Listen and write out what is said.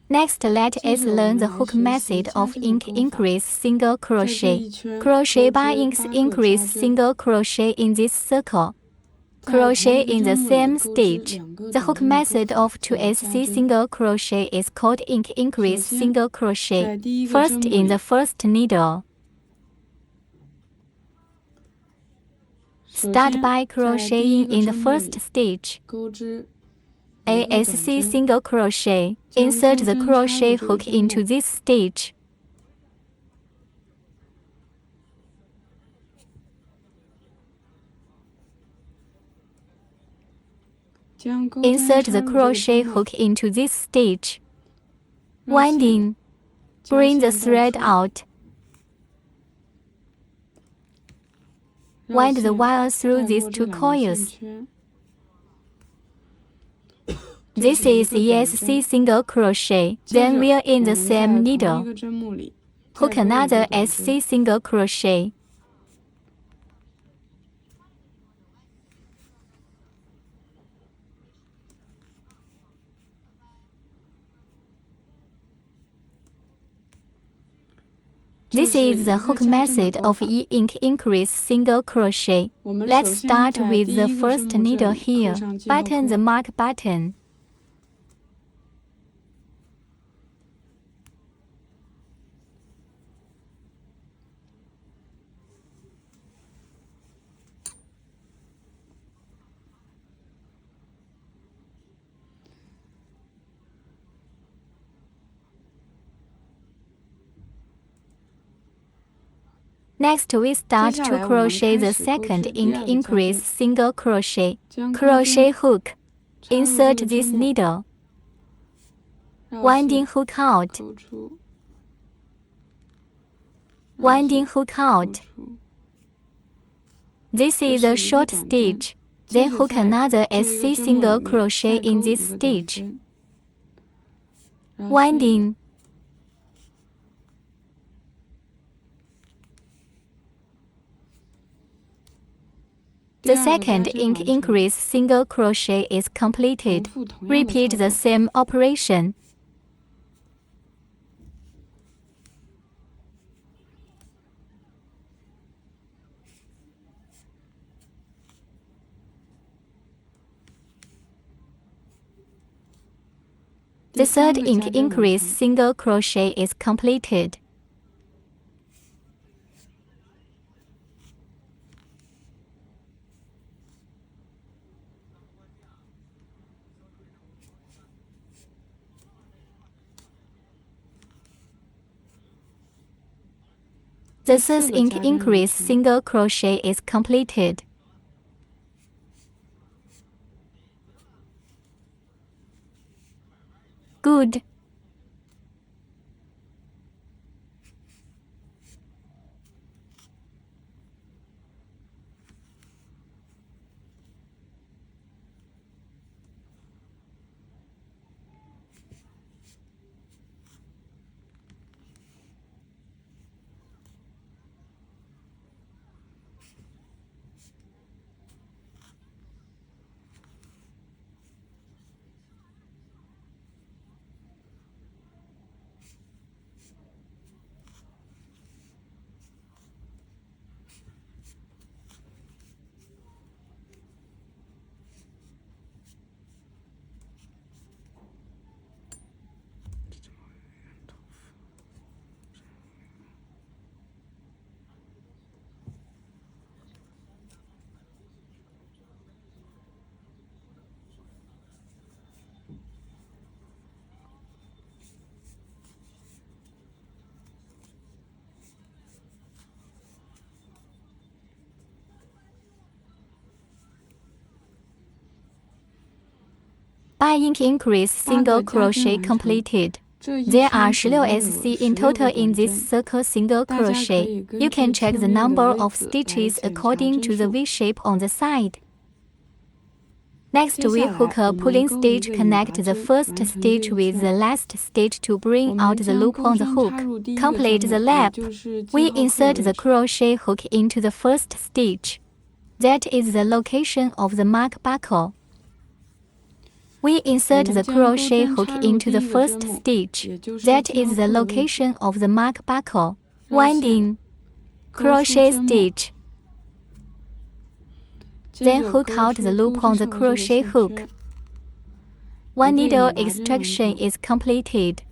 Next, let us learn the hook method of ink increase single crochet. Crochet 8 inks increase single crochet in this circle. Crochet in the same stitch. The hook method of 2SC single crochet is called ink increase single crochet. First in the first needle. Start by crocheting in the first stitch. ASC single crochet. Insert the crochet hook into this stitch. Insert the crochet hook into this stitch. Winding. Bring the thread out. Wind the wire through these 2 coils. This is ESC single crochet. Then we're in the same needle. Hook another SC single crochet. This is the hook method of ink increase single crochet. Let's start with the first needle here. Button the mark button. Next, we start to crochet the second ink increase single crochet. Crochet hook. Insert this needle. Winding hook out. Winding hook out. This is a short stitch. Then hook another SC single crochet in this stitch. Winding. The second ink increase single crochet is completed. Repeat the same operation. The third ink increase single crochet is completed. The third ink increase single crochet is completed. Good. Ink increase single crochet completed. There are 16 SC in total in this circle single crochet. You can check the number of stitches according to the V shape on the side. Next, we hook a pulling stitch. Connect the first stitch with the last stitch to bring out the loop on the hook. Complete the lap. We insert the crochet hook into the first stitch. That is the location of the mark buckle. We insert the crochet hook into the first stitch. That is the location of the mark buckle. Winding. Crochet stitch. Then hook out the loop on the crochet hook. One needle extraction is completed.